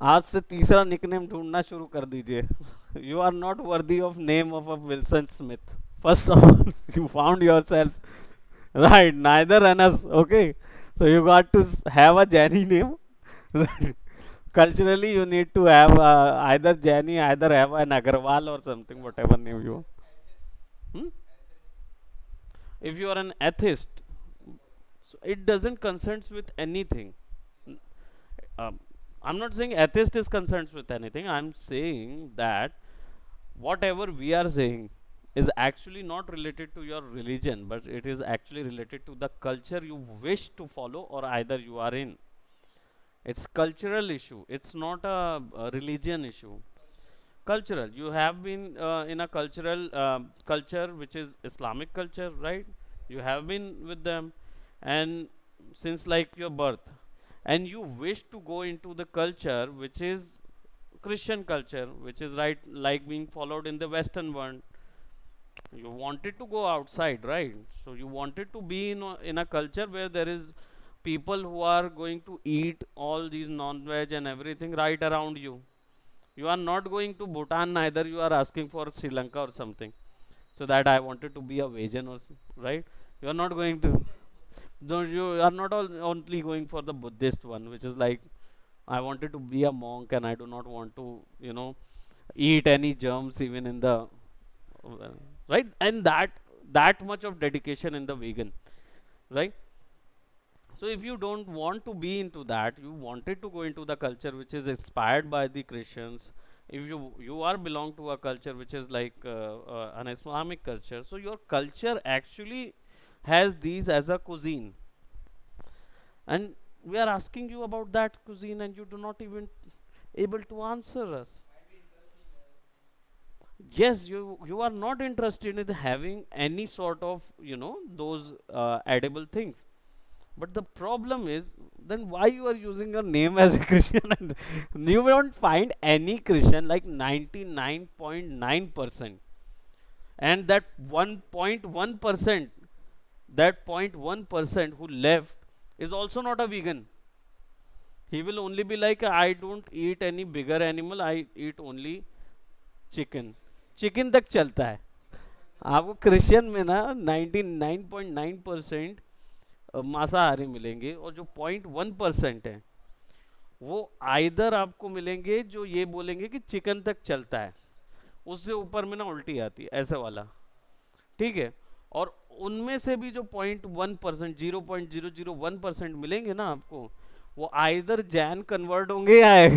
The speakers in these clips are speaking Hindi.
आज से तीसरा निकनेम ढूंढना शुरू कर दीजिए. You are not worthy of name of a Wilson Smith. First of all you found yourself right, neither ones. ओके, so you got to have a Jani name. Culturally you need to have either Jani, either have an Agarwal or something, whatever name you want. Hmm? If you are an atheist, so it doesn't concerns with anything. N- I'm not saying atheist is concerned with anything. I'm saying that whatever we are saying is actually not related to your religion, but it is actually related to the culture you wish to follow or either you are in. It's cultural issue. It's not a religion issue. Cultural. You have been in a cultural culture which is Islamic culture, right? You have been with them, and since like your birth, and you wish to go into the culture which is Christian culture, which is right like being followed in the Western world. You wanted to go outside, right? So you wanted to be in a culture where there is people who are going to eat all these non-veg and everything right around you. You are not going to Bhutan, neither you are asking for Sri Lanka or something. So that I wanted to be a vegan or right? You are not going to. No, you are not only going for the Buddhist one, which is like I wanted to be a monk and I do not want to, eat any germs even in the right, and that much of dedication in the vegan, right? So if you don't want to be into that, you wanted to go into the culture which is inspired by the Christians. If you are belong to a culture which is like an Islamic culture, so your culture actually has these as a cuisine, and we are asking you about that cuisine and you do not even able to answer us. Yes, you are not interested in having any sort of those edible things. But the problem is, then why you are using your name as a Christian? And you won't find any Christian like 99.9%, and that 1.1%, that 0.1% who left is also not a vegan. He will only be like, I don't eat any bigger animal, I eat only chicken. Chicken तक चलता है. आपको क्रिश्चियन में ना 99.9% मांसाहारी मिलेंगे, और जो 0.1% है वो आइदर आपको मिलेंगे जो ये बोलेंगे कि चिकन तक चलता है, उससे ऊपर में ना उल्टी आती है ऐसे वाला. ठीक है. और उनमें से भी जो 0.1%, 0.001% मिलेंगे ना आपको, वो आइदर जैन कन्वर्ट होंगे या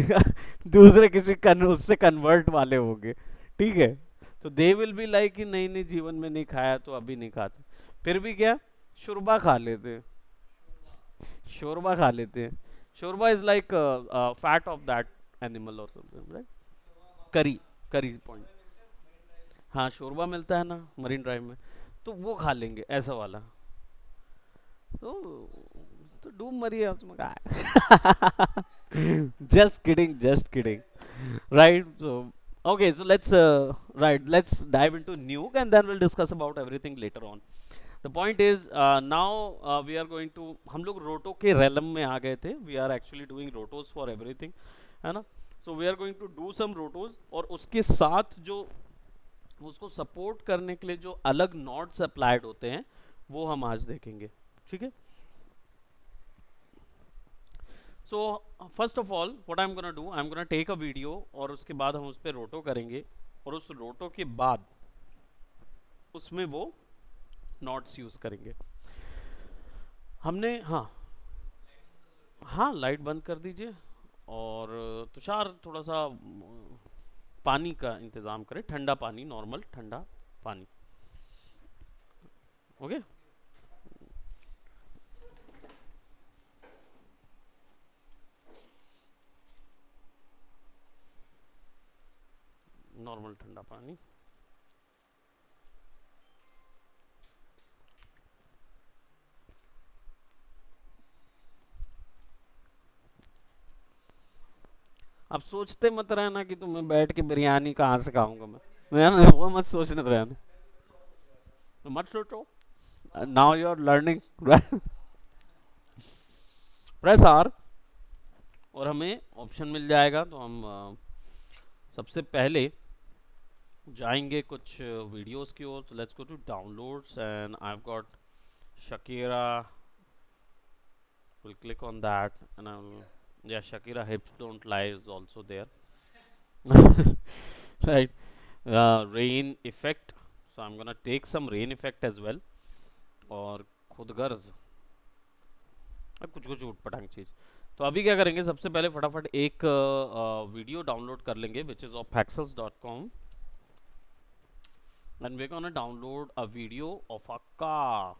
दूसरे किसी उससे कन्वर्ट वाले होंगे. ठीक है. तो दे विल बी लाइक कि नहीं नहीं, जीवन में नहीं खाया तो अभी नहीं खाते. फिर भी क्या, शुरबा खा लेते हैं. शोरबा खा लेते हैं. शोरबा is like fat of that animal और something, right? Curry, curry point. हाँ, शोरबा मिलता है ना मरीन ड्राइव में, तो वो खा लेंगे ऐसा वाला. तो डूब मरी है उसमें का. Just kidding, just kidding. Right. So okay, so let's dive into nuke and then we'll discuss about everything later on. The point is now we are going to, हम लोग रोटो के रेलम में आ गए थे. We are actually doing rotos for everything, है ना? So we are going to do some rotos, और उसके साथ जो उसको सपोर्ट करने के लिए जो अलग नॉट्स अप्लाइड होते हैं वो हम आज देखेंगे. ठीक है. So first of all what I am gonna do, I am gonna take a video, और उसके बाद हम उस पर रोटो करेंगे, और उस रोटो के बाद उसमें वो नॉट्स यूज करेंगे हमने. हाँ, हाँ, लाइट बंद कर दीजिए, और तुषार थोड़ा सा पानी का इंतज़ाम करें, ठंडा पानी, नॉर्मल ठंडा पानी. ओके. नॉर्मल ठंडा पानी. अब सोचते मत रहना कि तुम्हें बैठ के बिरयानी कहाँ से खाऊंगा मैं, है ना? वो मत सोचने रहना, मत सोचो. Now you are learning, right? Press R. और हमें ऑप्शन मिल जाएगा, तो हम सबसे पहले जाएंगे कुछ वीडियोस की ओर. तो let's go to downloads and I have got Shakira. We'll click on that and I'll, yeah, Shakira hips don't lie is also there. Right. Rain effect, so I'm gonna take some rain effect as well. और खुद गर्ज, कुछ कुछ उठ पटांग चीज. तो अभी क्या करेंगे, सबसे पहले फटाफट एक वीडियो डाउनलोड कर लेंगे which is of Paxos.com and we're gonna download a video of a car,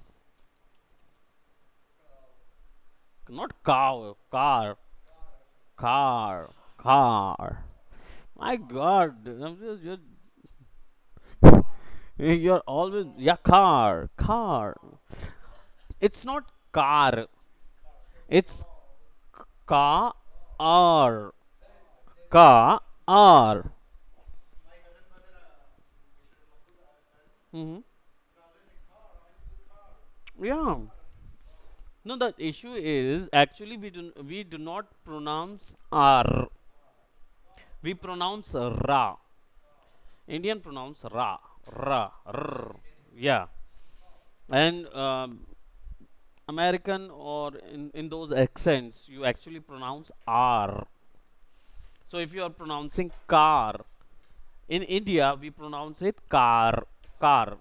not cow, car. My God, you're always, yeah, car. It's not car. It's car, car. Hmm. Yeah. No, the issue is actually we do not pronounce R. We pronounce ra. Indian pronounce ra, r. Yeah, and American or in those accents you actually pronounce R. So if you are pronouncing car in India, we pronounce it car, car.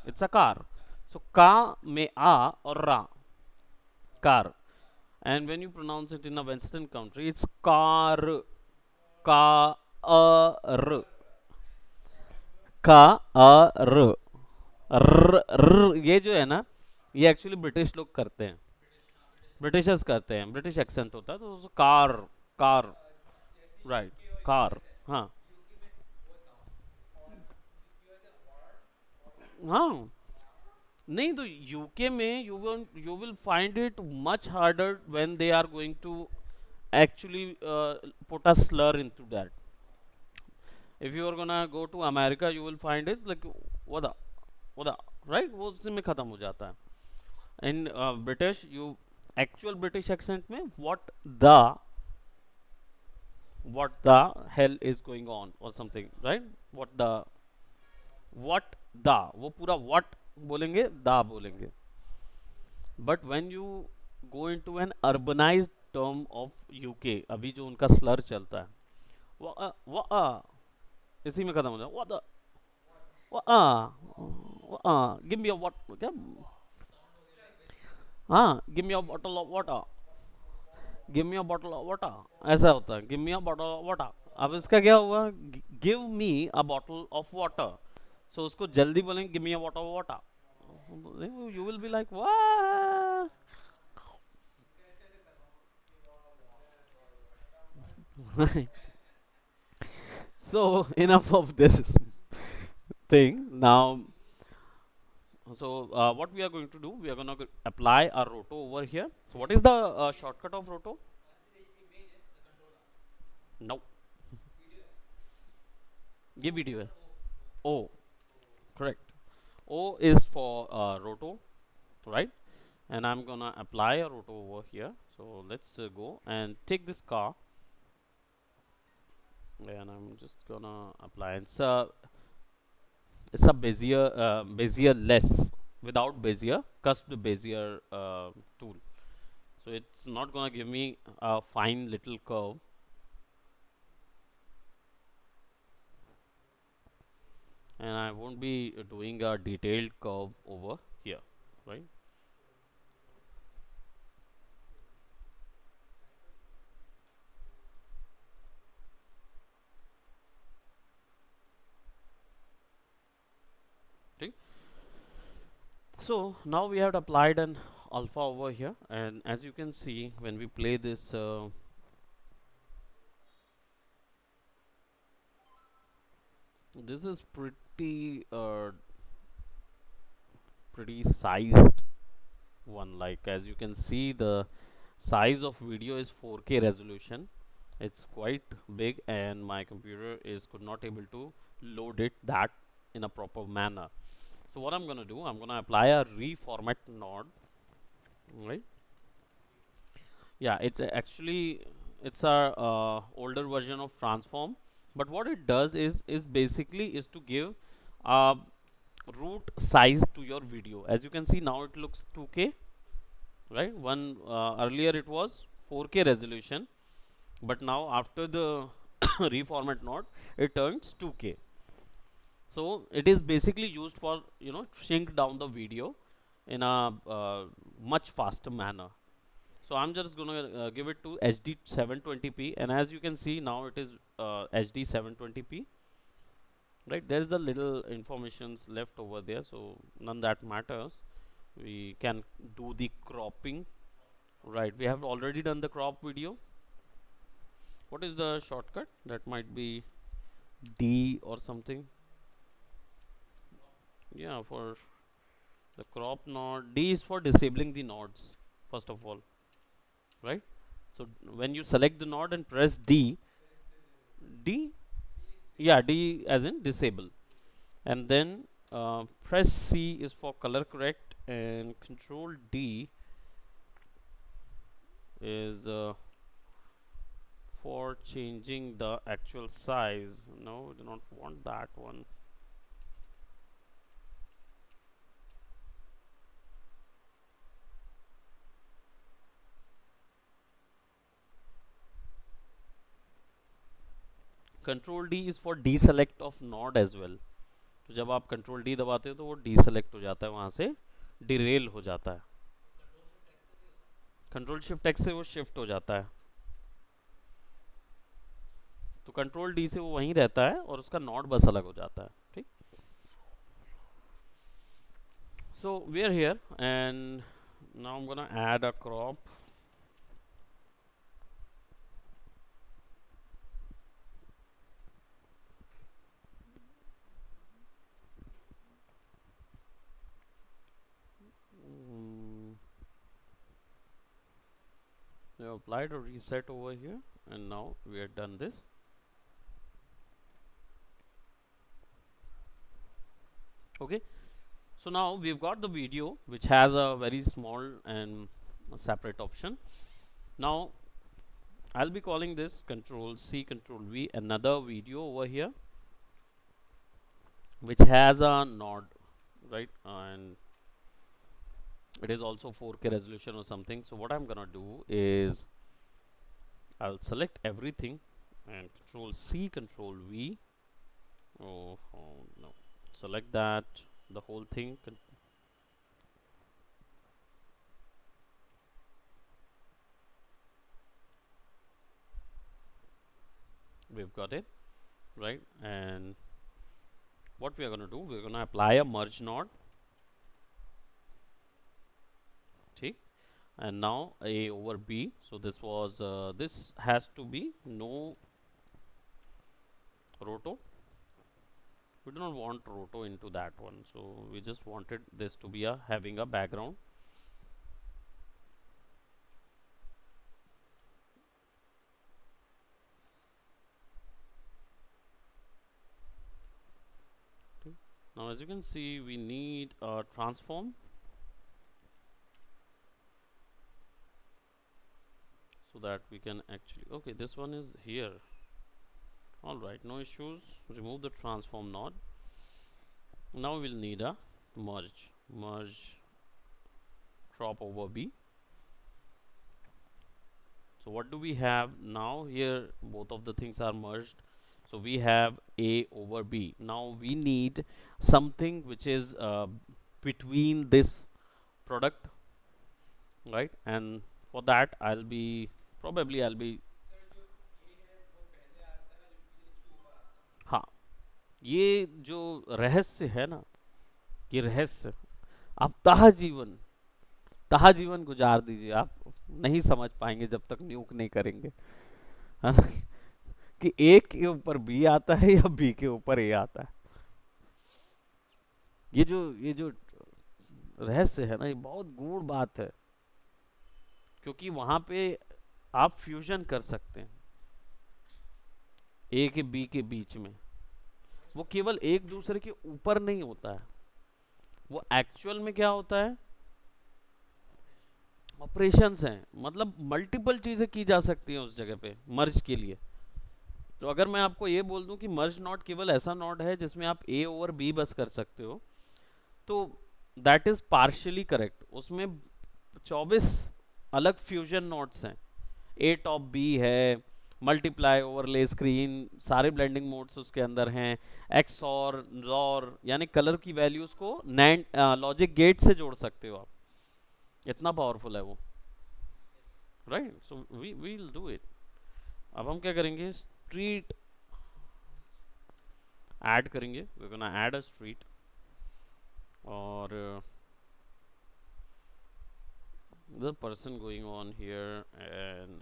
It's a car. So ka me a or ra, car. And when you pronounce it in a Western country, it's car, ka a r, का र ये जो है ना, ये एक्चुअली ब्रिटिश लोग करते हैं, ब्रिटिशर्स करते हैं, ब्रिटिश एक्सेंट होता है, तो कार, कार, राइट, कार. हाँ, हाँ. नहीं तो यूके में you will find it much harder when they are going to actually put a slur into that. If you are gonna go to America, you will find it like wada, wada, right? वो उसी में खत्म हो जाता है. In British, you actual British accent में what the hell is going on or something, right? What the वो पूरा what बोलेंगे, da बोलेंगे. But when you go into an urbanized term of UK, अभी जो उनका slur चलता है, वो इसी में खत्म हो जाए. Give me a what, क्या, हाँ, give me a bottle of water, give me a bottle of water, ऐसा होता है, give me a bottle of water. अब इसका क्या हुआ, give me a bottle of water, so उसको जल्दी बोलेंगे give me a bottle of water. You will be like what. So enough of this thing now. So what we are going to do, we are going to apply our roto over here. So what is the shortcut of roto? No, ये वीडियो है. O, correct. O is for roto, right? And I'm gonna apply a roto over here. So let's go and take this car, and I'm just gonna apply. It's a Bezier less, without Bezier, cusped Bezier tool. So it's not gonna give me a fine little curve. And I won't be doing a detailed curve over here, right? Okay. So now we have applied an alpha over here, and as you can see when we play this this is pretty sized one. Like as you can see, the size of video is 4K resolution. It's quite big, and my computer is could not able to load it that in a proper manner. So what I'm gonna do, I'm gonna apply a reformat node, right? Yeah, it's actually it's a older version of transform, but what it does is basically is to give a root size to your video. As you can see now, it looks 2K, right? One earlier it was 4K resolution, but now after the reformat node, it turns 2K. So it is basically used for shrink down the video in a much faster manner. So I'm just gonna give it to HD 720p, and as you can see now it is HD 720p. Right, there is a little informations left over there, so none that matters. We can do the cropping. Right, we have already done the crop video. What is the shortcut? That might be D or something. Yeah, for the crop node, D is for disabling the nodes first of all, right? So when you select the node and press D, D, yeah, D as in disable, and then press C is for color correct, and Control D is for changing the actual size. No, we do not want that one. Control D is for deselect of node as well. तो जब आप कंट्रोल डी दबाते हो तो वो डीसेलेक्ट हो जाता है, वहां से डिरेल हो जाता है. कंट्रोल शिफ्ट एक्स से वो शिफ्ट हो जाता है. तो कंट्रोल डी से वो वहीं रहता है और उसका नॉट बस अलग हो जाता है. ठीक. So we are here and now I am gonna add a crop. We have applied a reset over here, and now we have done this. Okay, so now we've got the video which has a very small and separate option. Now I'll be calling this Control C Control V, another video over here which has a node, right? And it is also 4K resolution or something. So what I'm gonna do is I'll select everything and Control C Control V. Oh no, select that, the whole thing. We've got it, right? And what we are going to do, we're going to apply a merge node. Okay, and now A over B. So this was this has to be no roto. We do not want roto into that one, so we just wanted this to be a having a background. Okay. Now as you can see, we need a transform. So that we can actually, okay, this one is here. Alright, no issues. Remove the transform node. Now we'll need a merge crop over B. So what do we have now? Here both of the things are merged, so we have A over B. Now we need something which is between this product, right? And for that I'll be हाँ, ये जो रहस्य है ना, ये रहस्य आप तहा जीवन गुजार दीजिए, आप नहीं समझ पाएंगे जब तक न्यूक नहीं करेंगे, है ना? कि ए के ऊपर बी आता है या बी के ऊपर ए आता है. ये जो रहस्य है ना, ये बहुत गूढ़ बात है, क्योंकि वहां पे आप फ्यूजन कर सकते हैं ए के बी के बीच में. वो केवल एक दूसरे के ऊपर नहीं होता है, वो एक्चुअल में क्या होता है, ऑपरेशंस हैं, मतलब मल्टीपल चीज़ें की जा सकती हैं उस जगह पे मर्ज के लिए। तो अगर मैं आपको ये बोल दूं कि मर्ज नॉट केवल ऐसा नॉट है जिसमें आप ए ओवर बी बस कर सकते हो, तो दैट इज पार्शियली करेक्ट। उसमें 24 अलग फ्यूजन नोट्स हैं, ए टॉप बी है, मल्टीप्लाई ओवरले स्क्रीन, सारे ब्लेंडिंग मोड्स उसके अंदर हैं, एक्स और लॉर यानी कलर की वैल्यूज को नैंड लॉजिक गेट से जोड़ सकते हो आप, इतना पावरफुल है वो। Right, so we will do it. अब हम क्या करेंगे, स्ट्रीट ऐड करेंगे, we gonna add a street, और the person going on here, and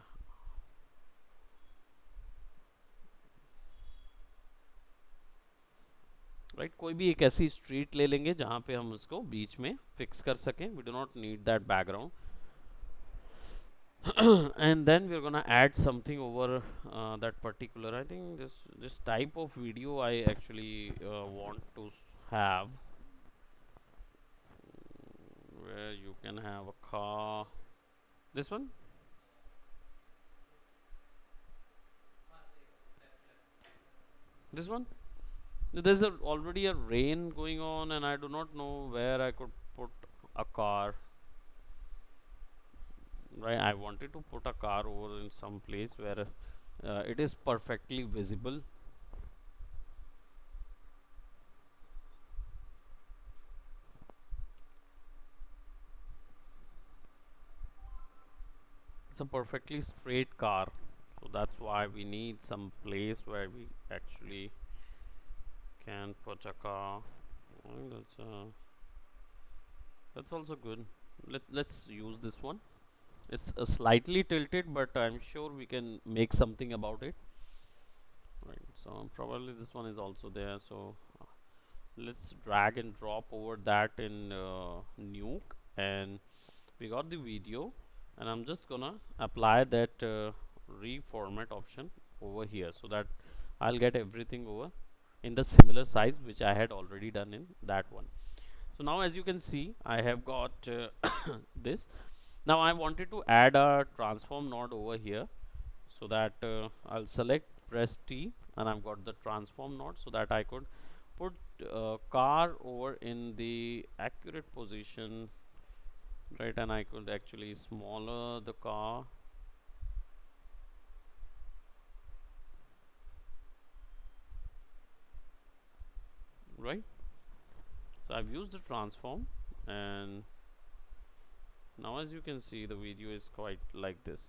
right कोई भी एक ऐसी स्ट्रीट ले लेंगे जहाँ पे हम उसको बीच में फिक्स कर सकें, we do not need that background. And then we're gonna add something over that particular, I think this type of video I actually want to have, where you can have a car, this one. This one, there's already a rain going on and I do not know where I could put a car. Right, I wanted to put a car over in some place where it is perfectly visible. It's a perfectly straight car, so that's why we need some place where we actually can put a car. I think that's also good. Let's use this one. It's slightly tilted, but I'm sure we can make something about it. Right, so probably this one is also there. So let's drag and drop over that in Nuke, and we got the video, and I'm just gonna apply that reformat option over here so that I'll get everything over in the similar size which I had already done in that one. So now as you can see I have got this. Now I wanted to add a transform node over here, so that I'll select, press T, and I've got the transform node so that I could put car over in the accurate position, right, and I could actually smaller the car, right. So I've used the transform, and now as you can see the video is quite like this.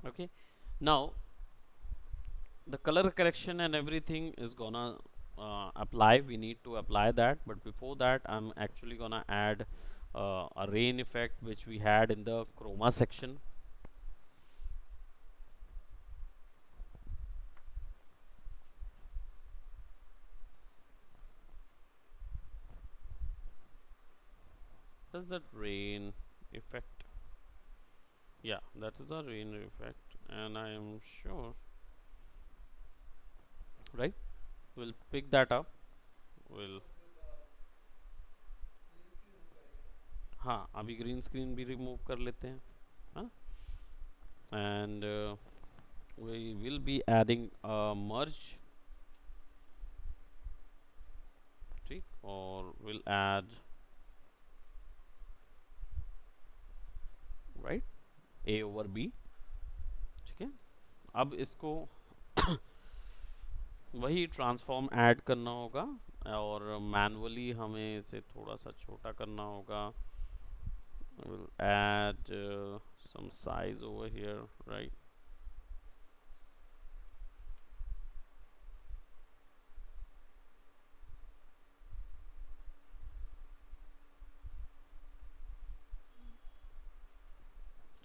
Okay, now the color correction and everything is gonna apply, we need to apply that, but before that I'm actually gonna add a rain effect which we had in the chroma section. Does that rain effect? Yeah, that is a rain effect, and I am sure, right, we'll pick that up, we'll, हाँ अभी ग्रीन स्क्रीन भी रिमूव कर लेते हैं, हाँ, and we will be adding a merge, ठीक, or we'll add, right, a over b, ठीक है। अब इसको वही ट्रांसफॉर्म ऐड करना होगा, और मैनुअली हमें इसे थोड़ा सा छोटा करना होगा, we'll add some size over here, right.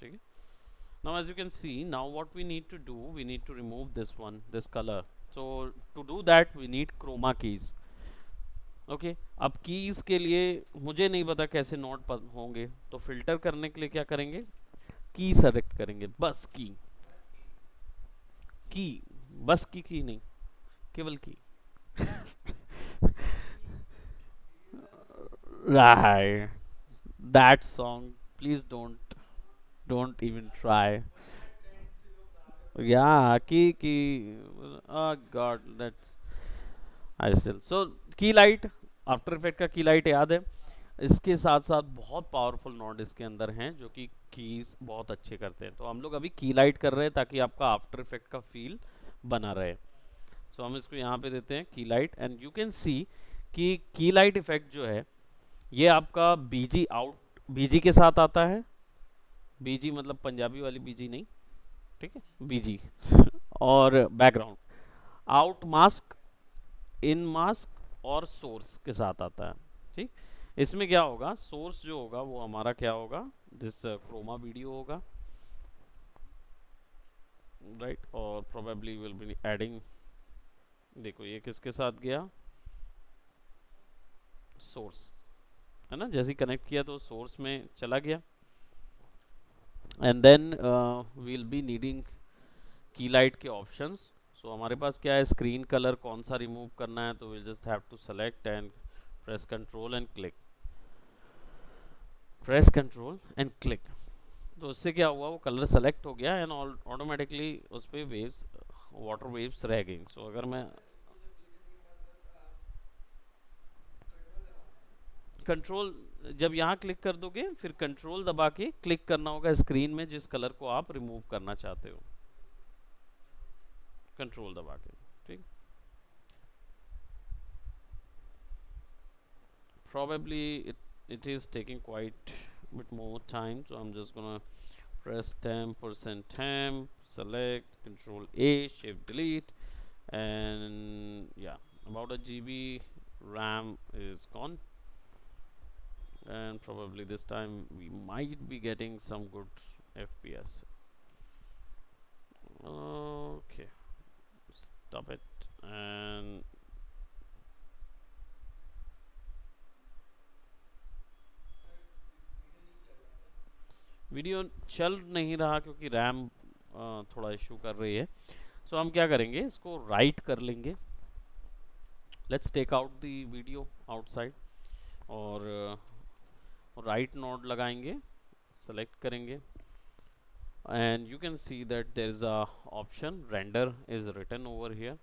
ठीक है, now as you can see, now what we need to do, we need to remove this one, this color. So to do that we need chroma keys. Okay, अब कीज के लिए मुझे नहीं पता कैसे नोट होंगे, तो फिल्टर करने के लिए क्या करेंगे, की सेलेक्ट करेंगे, बस की, की, बस की नहीं, केवल की। Right. That song, please don't even try. Yeah, की oh god, that's I still so की लाइट, आफ्टर इफेक्ट का की लाइट याद है। इसके साथ साथ बहुत पावरफुल नोड इसके अंदर हैं जो कि कीज बहुत अच्छे करते हैं। तो हम लोग अभी की लाइट कर रहे हैं ताकि आपका आफ्टर इफेक्ट का फील बना रहे। सो हम इसको यहाँ पे देते हैं की लाइट, एंड यू कैन सी कि की लाइट इफेक्ट जो है ये आपका बीजी आउट, बीजी के साथ आता है। बीजी मतलब पंजाबी वाली बीजी नहीं, ठीक है, बीजी। और बैकग्राउंड, आउट मास्क, इन मास्क और सोर्स के साथ आता है। ठीक, इसमें क्या होगा, सोर्स जो होगा वो हमारा क्या होगा, दिस क्रोमा वीडियो होगा, राइट। और प्रोबेबली विल बी एडिंग, देखो ये किसके साथ गया, सोर्स, है ना, जैसे ही कनेक्ट किया तो सोर्स में चला गया। And then we'll be needing key light के ऑप्शंस। सो हमारे पास क्या है, स्क्रीन कलर कौन सा रिमूव करना है, तो will just have to select and press control and click, press control and click. तो उससे क्या हुआ, वो कलर सेलेक्ट हो गया एंड ऑटोमेटिकली उस पर वेव्स, वाटर वेव्स रह गई। सो अगर मैं कंट्रोल, जब यहाँ क्लिक कर दोगे फिर कंट्रोल दबा के क्लिक करना होगा स्क्रीन में जिस कलर को आप रिमूव करना चाहते हो, कंट्रोल दबा के। ठीक, probably it is taking quite a bit more time, so I'm just gonna press 10% temp, select, control A, shift delete, and yeah, about a GB RAM is gone, and probably this time we might be getting some good FPS. Okay, stop it, and video चल नहीं रहा क्योंकि रैम थोड़ा इशू कर रही है। सो हम क्या करेंगे, इसको राइट कर लेंगे, let's take out the video outside, और राइट नोड लगाएंगे, सेलेक्ट करेंगे, and you can see that there is a option render is written over here.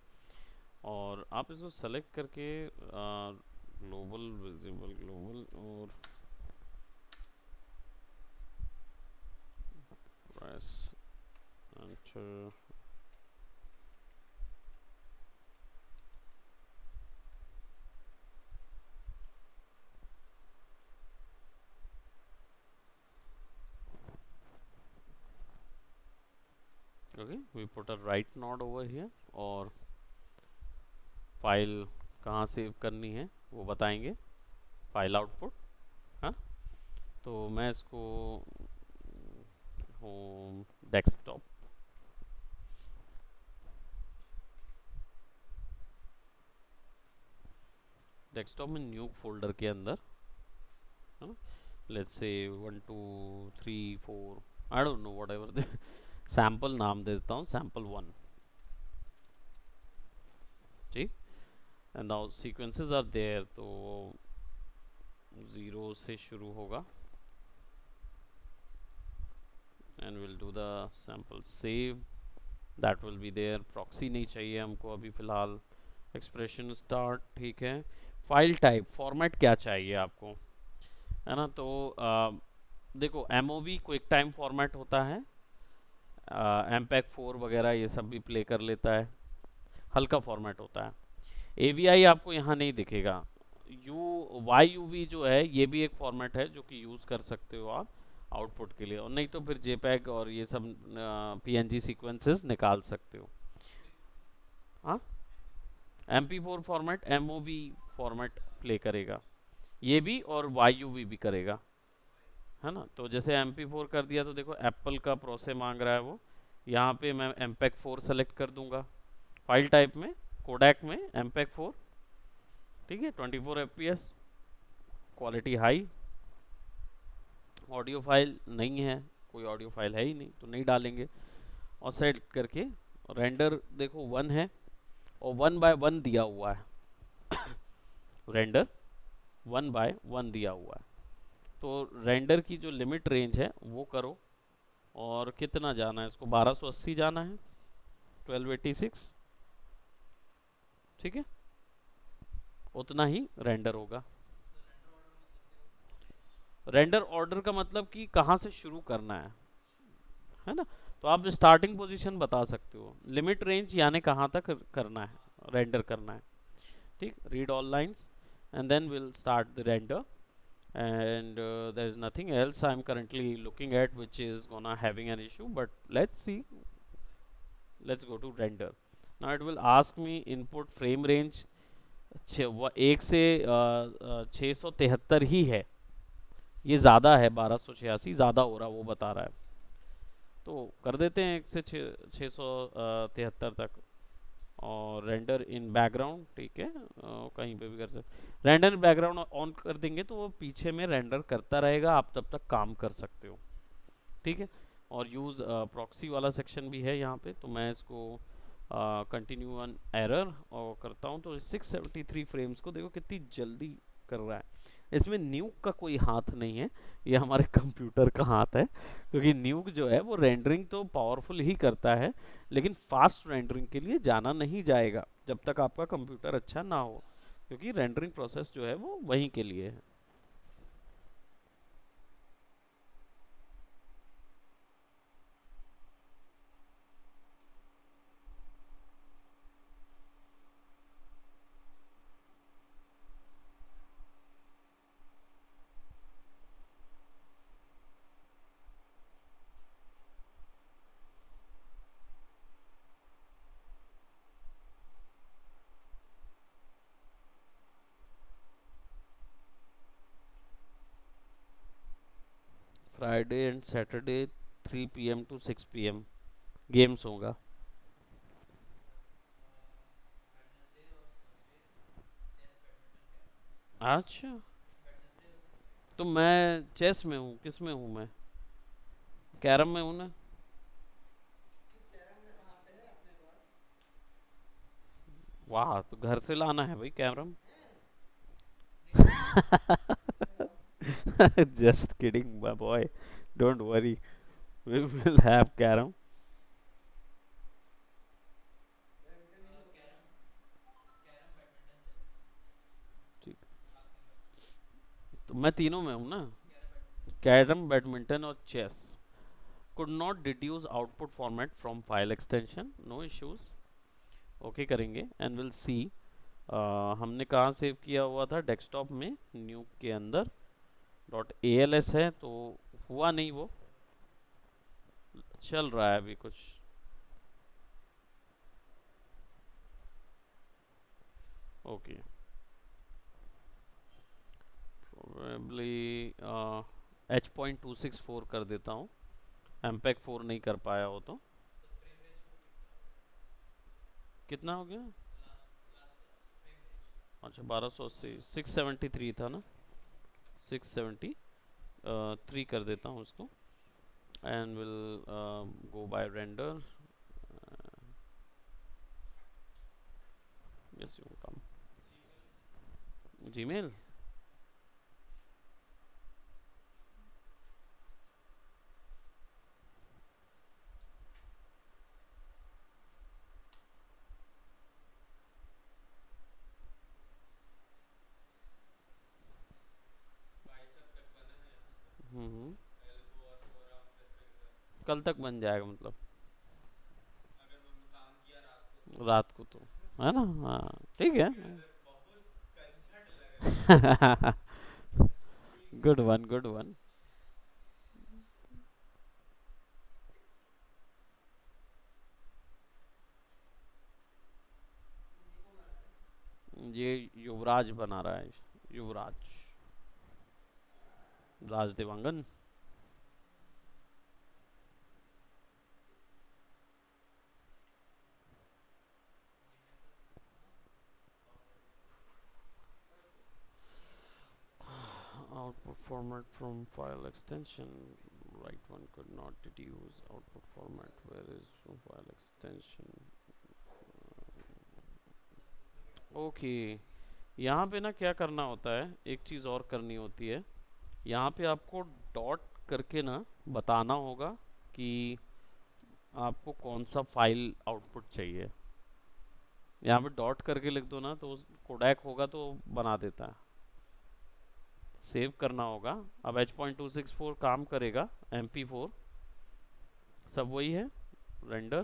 और आप इसको सेलेक्ट करके ग्लोबल, विजिबल ग्लोबल, और press enter, okay, we put a write node over here, और फाइल कहाँ सेव करनी है वो बताएंगे, फाइल आउटपुट, हाँ। तो मैं इसको होम डेस्कटॉप, डेस्कटॉप में न्यू फोल्डर के अंदर, है ना, let's say 1 2 3 4, I don't know whatever sample नाम दे देता हूँ, सैम्पल 1, ठीक। And now sequences are there, तो 0 से शुरू होगा, and will do the sample save, that will be there. Proxy नहीं चाहिए हमको अभी फ़िलहाल, एक्सप्रेशन स्टार्ट, ठीक है। फाइल टाइप, फॉर्मेट क्या चाहिए आपको, है ना, तो देखो MOV क्विक टाइम फॉर्मेट होता है, MPEG 4 वगैरह ये सब भी प्ले कर लेता है, हल्का फॉर्मेट होता है। AVI आपको यहाँ नहीं दिखेगा। YUV जो है ये भी एक फॉर्मेट है जो कि यूज़ कर सकते हो आप आउटपुट के लिए, और नहीं तो फिर JPEG और ये सब PNG सीक्वेंसेस निकाल सकते हो। हाँ, MP4 format, MOV format play करेगा ये भी, और YUV भी करेगा, है ना। तो जैसे MP4 कर दिया तो देखो एप्पल का प्रोसे मांग रहा है वो, यहाँ पे मैं MPEG 4 सेलेक्ट कर दूंगा, फाइल टाइप में कोडैक में MPEG 4, ठीक है, 24 FPS, quality high, audio file नहीं है, कोई ऑडियो फाइल है ही नहीं तो नहीं डालेंगे, और सेट करके रेंडर देखो 1 है और 1/1 दिया हुआ है। रेंडर 1/1 दिया हुआ है। तो रेंडर की जो लिमिट रेंज है वो करो। और कितना जाना है इसको, 1280 जाना है, 1286। ठीक है, उतना ही रेंडर होगा। रेंडर ऑर्डर का मतलब कि कहाँ से शुरू करना है ना। तो आप स्टार्टिंग पोजीशन बता सकते हो, लिमिट रेंज यानी कहाँ तक करना है, रेंडर करना है। ठीक, read all lines and then will start the render. And there is nothing else I'm currently looking at which is gonna having an issue, but let's see. Let's go to render. Now it will ask me input frame range 1 से 673 ही है। ये ज़्यादा है, 1286 ज़्यादा हो रहा वो बता रहा है। तो कर देते हैं 1 से 673 तक। और रेंडर इन बैकग्राउंड, ठीक है, कहीं पे भी कर सकते। रेंडर बैकग्राउंड ऑन कर देंगे तो वो पीछे में रेंडर करता रहेगा, आप तब तक काम कर सकते हो। ठीक है। और यूज़ प्रॉक्सी वाला सेक्शन भी है यहाँ पे, तो मैं इसको कंटिन्यू ऑन एरर और करता हूँ। तो 673 फ्रेम्स को देखो कितनी जल्दी कर रहा है। इसमें न्यूक का कोई हाथ नहीं है, ये हमारे कंप्यूटर का हाथ है। क्योंकि न्यूक जो है वो रेंडरिंग तो पावरफुल ही करता है, लेकिन फास्ट रेंडरिंग के लिए जाना नहीं जाएगा जब तक आपका कंप्यूटर अच्छा ना हो, क्योंकि रेंडरिंग प्रोसेस जो है वो वहीं के लिए है। Friday and Saturday 3 PM to 6 PM games होगा। अच्छा, तो मैं चेस में हूँ, किस में हूँ मैं, कैरम में हूँ ना। वाह, तो घर से लाना है भाई carrom. Just kidding my boy, don't worry, we will have carrom. ठीक, तो मैं तीनों में हूँ ना, कैरम, बैडमिंटन और chess. Could not deduce output format from file extension, no issues. Okay करेंगे एंड विल सी। हमने कहाँ सेव किया हुआ था, डेस्कटॉप में, न्यू के अंदर .als है, तो हुआ नहीं वो, चल रहा है अभी कुछ। ओके, प्रोबेबली H.264 कर देता हूँ, MPEG 4 नहीं कर पाया हो तो। कितना हो गया? अच्छा, 1280, 673 था ना, 673 कर देता हूँ उसको। And will go by render. Yes you come, Gmail. Hmm, कल तक बन जाएगा मतलब, रात को तो, है ना, हाँ ठीक है। Good one, good one. ये युवराज बना रहा है, Yuvraj, Raj Dewangan. Output format from file extension, right one could not deduce output format, where is file extension. Okay, यहाँ पे ना क्या करना होता है, एक चीज़ और करनी होती है। यहाँ पे आपको डॉट करके ना बताना होगा कि आपको कौन सा फाइल आउटपुट चाहिए। यहाँ पे डॉट करके लिख दो ना तो कोडैक होगा तो बना देता है। सेव करना होगा। अब H.264 काम करेगा, MP4 सब वही है। रेंडर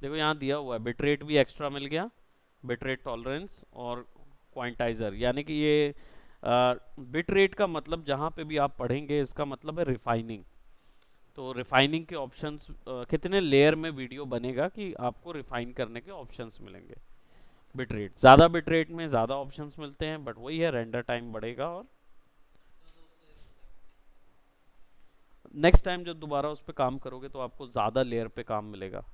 देखो यहाँ दिया हुआ है, बिट रेट भी एक्स्ट्रा मिल गया, बिट रेट टॉलरेंस और क्वांटाइजर, यानी कि ये बिट रेट का मतलब जहाँ पे भी आप पढ़ेंगे इसका मतलब है रिफाइनिंग। तो रिफाइनिंग के ऑप्शंस, कितने लेयर में वीडियो बनेगा कि आपको रिफाइन करने के ऑप्शंस मिलेंगे। बिट रेट ज़्यादा, बिट रेट में ज़्यादा ऑप्शंस मिलते हैं, बट वही है, रेंडर टाइम बढ़ेगा। और नेक्स्ट टाइम जब दोबारा उस पर काम करोगे तो आपको ज़्यादा लेयर पे काम मिलेगा,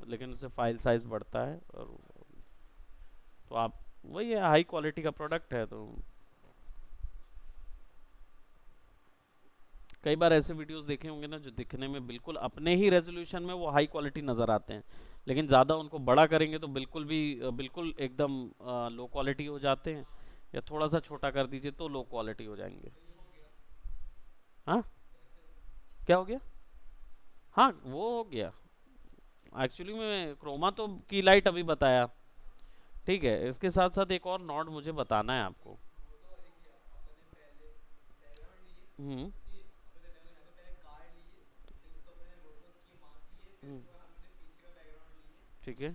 लेकिन उससे फाइल साइज बढ़ता है। और तो आप वही है, हाई क्वालिटी का प्रोडक्ट है। तो कई बार ऐसे वीडियोस देखे होंगे ना जो दिखने में बिल्कुल अपने ही रेजोल्यूशन में वो हाई क्वालिटी नज़र आते हैं, लेकिन ज़्यादा उनको बड़ा करेंगे तो बिल्कुल भी बिल्कुल एकदम लो क्वालिटी हो जाते हैं, या थोड़ा सा छोटा कर दीजिए तो लो क्वालिटी हो जाएंगे। हाँ, क्या हो गया? हाँ वो हो गया। एक्चुअली में क्रोमा तो की लाइट अभी बताया, ठीक है। इसके साथ साथ एक और नॉट मुझे बताना है आपको। हम्म। हम्म, ठीक है।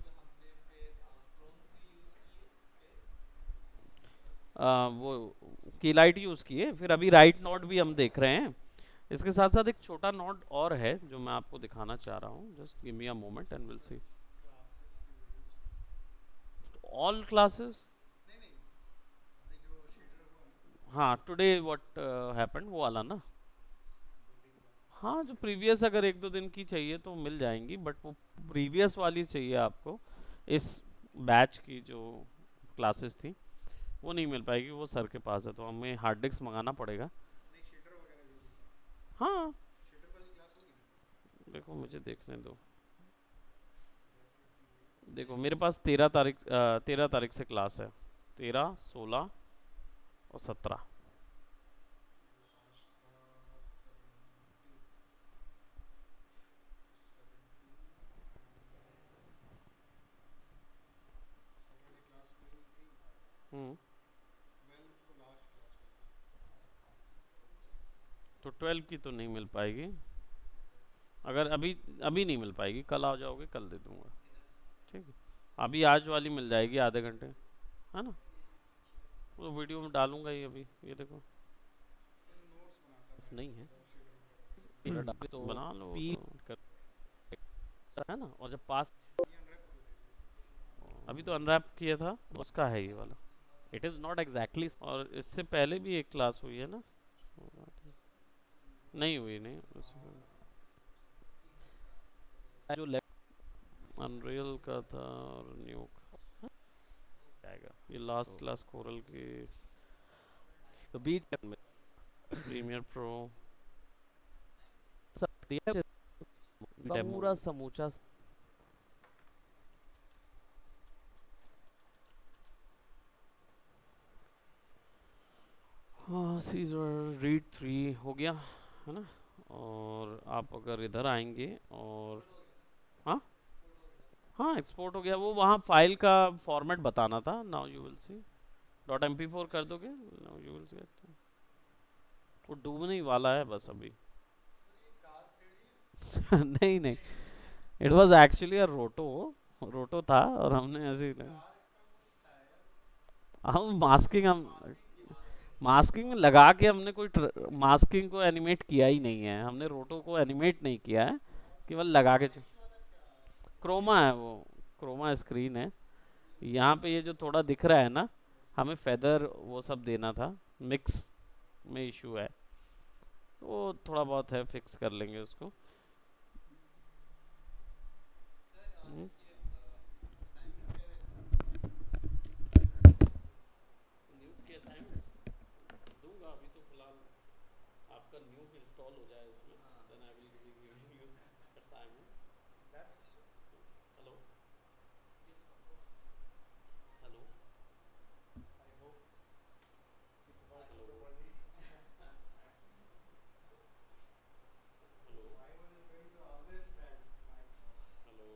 वो की लाइट यूज़ किए, फिर अभी राइट नॉट भी हम देख रहे हैं। इसके साथ साथ एक छोटा नॉट और है जो मैं आपको दिखाना चाह रहा हूँ, just give me a moment and will C. All classes, हाँ टुडे व्हाट हैपेंड वो वाला ना। हाँ जो प्रीवियस अगर एक दो दिन की चाहिए तो मिल जाएंगी, बट वो प्रीवियस वाली चाहिए आपको, इस बैच की जो क्लासेस थी वो नहीं मिल पाएगी, वो सर के पास है, तो हमें हार्ड डिस्क मंगाना पड़ेगा। हाँ देखो मुझे देखने दो। देखो मेरे पास 13 तारीख, 13 तारीख से क्लास है, 13, 16 और 17। हम्म। तो 12 की तो नहीं मिल पाएगी, अगर अभी अभी नहीं मिल पाएगी, कल आ जाओगे कल दे दूंगा। ठीक है, अभी आज वाली मिल जाएगी आधे घंटे, है ना। वो वीडियो में डालूंगा ही अभी, ये देखो। नहीं है, मेरा डाल तो बना लो पी तो है ना। और जब पास, अभी तो अनरैप किया था उसका है ये वाला। इट इज़ नॉट एग्जैक्टली, और इससे पहले भी एक क्लास हुई है ना। नहीं हुई, नहीं उससे जो अनरियल का था और न्यू आएगा ये लास्ट क्लास कोरल की तो बीच में प्रीमियर प्रो सकती है डेमो। पूरा समूचा। हाँ सीजर रीड 3 हो गया, है ना। और आप अगर इधर आएंगे और हाँ, हाँ एक्सपोर्ट हो गया, वो वहाँ फाइल का फॉर्मेट बताना था। Now you will see, .mp4 कर दोगे, नाउ यू विल सी। वो डूबने ही वाला है बस अभी। नहीं नहीं, इट वाज एक्चुअली अ रोटो, रोटो था और हमने ऐसे ही हम मास्किंग, हम मास्किंग में लगा के हमने कोई मास्किंग को एनिमेट किया ही नहीं है, हमने रोटो को एनिमेट नहीं किया है, केवल लगा के क्रोमा है वो, क्रोमा स्क्रीन है। यहाँ पे ये जो थोड़ा दिख रहा है ना, हमें फेदर वो सब देना था, मिक्स में इशू है, तो वो थोड़ा बहुत है, फिक्स कर लेंगे उसको। हम्म, न्यूट के असाइनमेंट्स दूंगा अभी तो फिलहाल, आपका न्यू इंस्टॉल हो जाए उसमें, then I will give you assignment. Hello hello hello hello.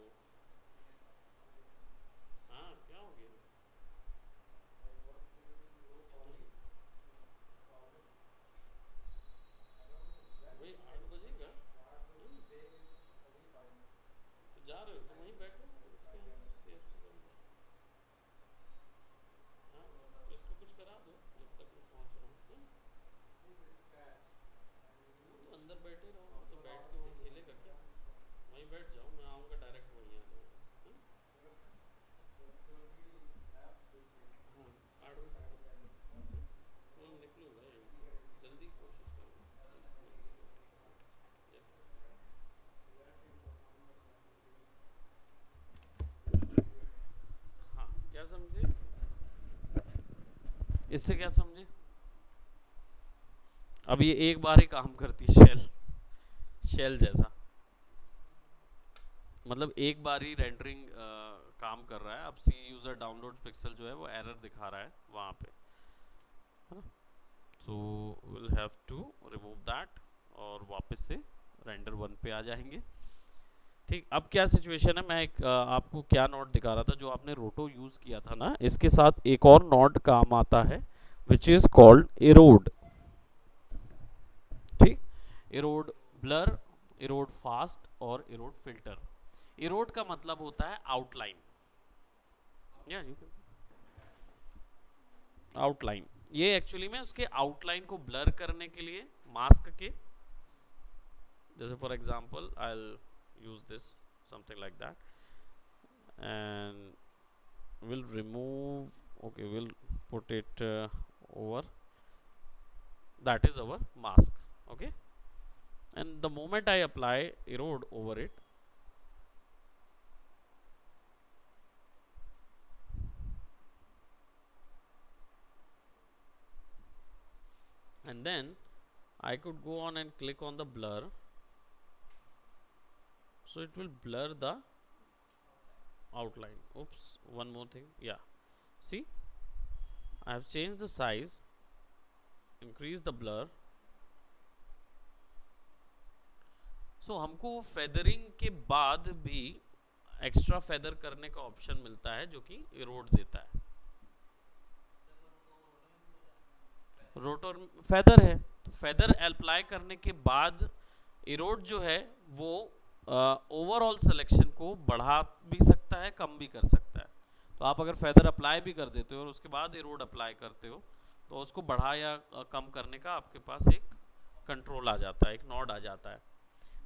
हाँ क्या हो गया? वही 8 बजे का. तो जा रहे हो तो वहीं बैठो उसके अंदर KFC के अंदर. हाँ तो इसको कुछ करा दो जब तक मैं पहुँच रहा हूँ. वो तो अंदर बैठे रहो, वो तो बैठ के वहाँ खेलेगा क्या? वहीं बैठ जाओ, मैं आऊँगा डायरेक्ट वहीं आ जाऊँगा. हाँ हाँ 8 बजे मैं निकलूँगा यहीं से, जल्दी कोशिश करूँगा निकलूँगा. हाँ क्या समझे इससे, क्या समझे? अब ये एक बार ही काम करती शेल, शेल जैसा, मतलब एक बार ही रेंडरिंग काम कर रहा है. अब सी यूजर डाउनलोड पिक्सल जो है वो एरर दिखा रहा है वहाँ पे, है ना. तो will have to remove that और वापस से रेंडर 1 पे आ जाएंगे. ठीक, अब क्या सिचुएशन है, मैं एक आपको क्या नोट दिखा रहा था, जो आपने रोटो यूज किया था ना, इसके साथ एक और नोट काम आता है विच इज कॉल्ड इरोड. ठीक, इरोड ब्लर, इरोड फास्ट और इरोड फिल्टर. इरोड का मतलब होता है आउटलाइन, या यू कैन आउटलाइन. ये एक्चुअली में उसके आउटलाइन को ब्लर करने के लिए मास्क के, जैसे for example I will use this something like that and we'll remove, okay, we'll put it over, that is our mask. Okay, and the moment I apply erode over it, and then I could go on and click on the blur, so it will blur the outline. Oops, one more thing, yeah, see, I have changed the size, increase the blur. So हमको फेदरिंग के बाद भी एक्स्ट्रा फेदर करने का ऑप्शन मिलता है जो कि इरोड देता है. रोटर फेदर है, तो फेदर अप्लाई करने के बाद इरोड जो है वो ओवरऑल सिलेक्शन को बढ़ा भी सकता है, कम भी कर सकता है. तो आप अगर फेदर अप्लाई भी कर देते हो और उसके बाद इरोड अप्लाई करते हो, तो उसको बढ़ा या कम करने का आपके पास एक कंट्रोल आ जाता है, एक नॉड आ जाता है.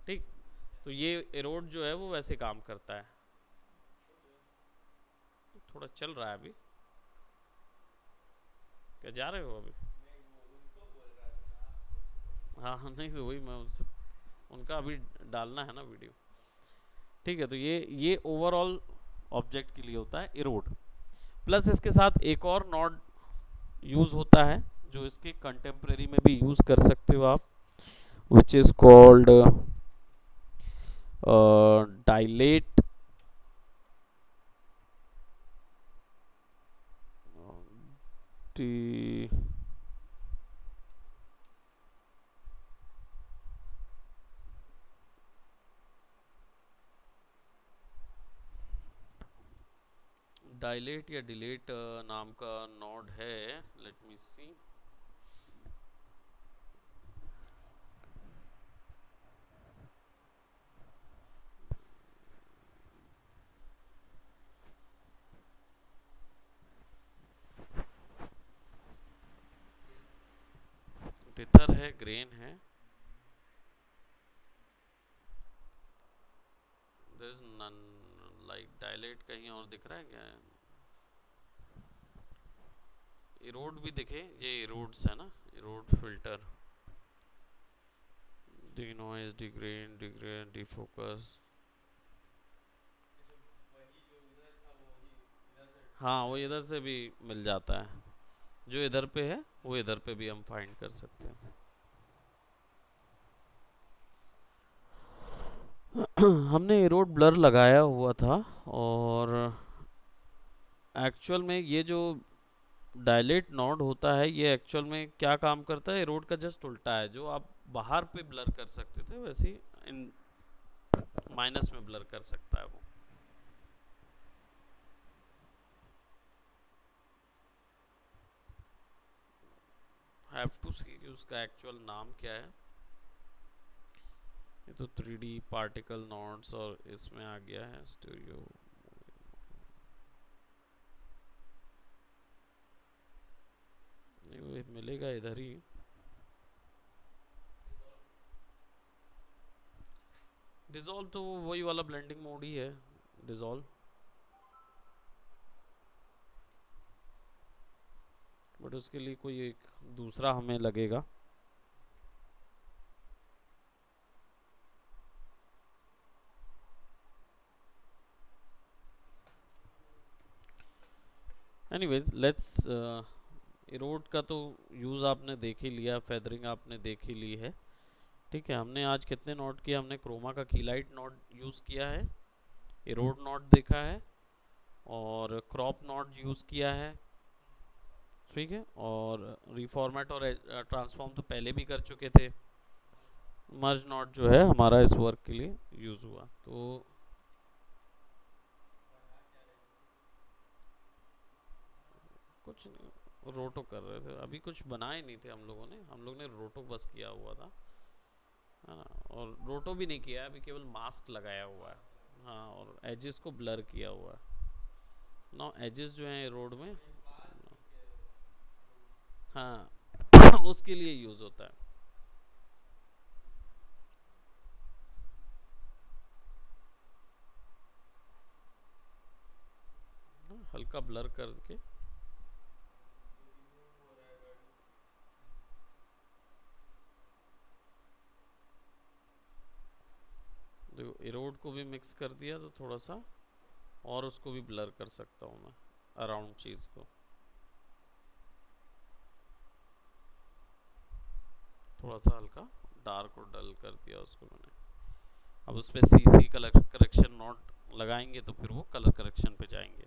ठीक, तो ये इरोड जो है वो वैसे काम करता है. थोड़ा चल रहा है अभी, क्या जा रहे हो अभी? हाँ हाँ, नहीं तो वही मैं उनसे, उनका अभी डालना है ना वीडियो. ठीक है, तो ये ओवरऑल ऑब्जेक्ट के लिए होता है इरोड. प्लस इसके साथ एक और नॉड यूज होता है जो इसके कंटेम्प्रेरी में भी यूज कर सकते हो आप, which is called dilate. Dilate या डिलेट नाम का नोड है, लेट मी सी. टिथर है, ग्रेन है, there is none. Like dilate कहीं और दिख रहा है क्या? इरोड भी दिखे, ये इरोड्स है ना, इरोड फिल्टर, डिनॉइज, डिग्रेन, डिग्रेन, डिफोकस. हाँ वो इधर से भी मिल जाता है, जो इधर पे है वो इधर पे भी हम फाइंड कर सकते हैं. हमने एरोड ब्लर लगाया हुआ था, और एक्चुअल में ये जो डायलेट नॉड होता है ये एक्चुअल में क्या काम करता है, एरोड का जस्ट उल्टा है। जो आप बाहर पे ब्लर कर सकते थे वैसे ही इन माइनस में ब्लर कर सकता है वो। हैव टू सी उसका एक्चुअल नाम क्या है। ये तो 3D पार्टिकल नॉड्स और इसमें आ गया है स्टीरियो। नहीं, वो मिलेगा इधर ही। डिसॉल्व तो वही वाला ब्लेंडिंग मोड ही है, डिसॉल्व। बट उसके लिए कोई एक दूसरा हमें लगेगा। एनीवेज लेट्स, इरोड का तो यूज़ आपने देख ही लिया, फेदरिंग आपने देख ही ली है। ठीक है, हमने आज कितने नोट किया, हमने क्रोमा का कीलाइट नोट यूज़ किया है, इरोड नोट देखा है, और क्रॉप नोट यूज़ किया है। ठीक है, और रिफॉर्मेट और ट्रांसफॉर्म तो पहले भी कर चुके थे। मर्ज नोट जो है हमारा इस वर्क के लिए यूज़ हुआ। तो कुछ नहीं, रोटो कर रहे थे अभी, कुछ बनाए नहीं थे हम लोग ने रोटो बस किया हुआ था, है ना। और रोटो भी नहीं किया है अभी, केवल मास्क लगाया हुआ है। हाँ, और एजेस को ब्लर किया हुआ है ना, एजेस जो हैं रोड में। हाँ उसके लिए यूज़ होता है। हल्का ब्लर करके। देखो इरोड को भी मिक्स कर दिया तो थोड़ा सा, और उसको भी ब्लर कर सकता हूँ मैं, अराउंड चीज़ को थोड़ा सा हल्का डार्क और डल कर दिया उसको मैंने। अब उस पर CC कलर करेक्शन नॉट लगाएंगे तो फिर वो कलर करेक्शन पे जाएंगे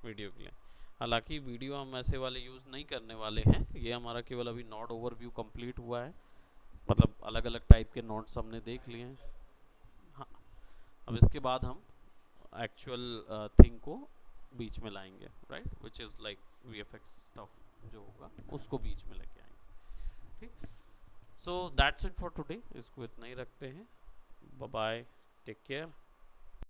वीडियो के लिए। हालांकि वीडियो हम ऐसे वाले यूज़ नहीं करने वाले हैं, ये हमारा केवल अभी नॉट ओवरव्यू कंप्लीट हुआ है, मतलब अलग अलग टाइप के नोट्स हमने देख लिए हैं। हाँ, अब इसके बाद हम एक्चुअल थिंग को बीच में लाएंगे, right, which is like VFX stuff जो होगा उसको बीच में लेके आएंगे। ठीक, so that's it for today, इसको इतना ही रखते हैं। Bye bye, take care.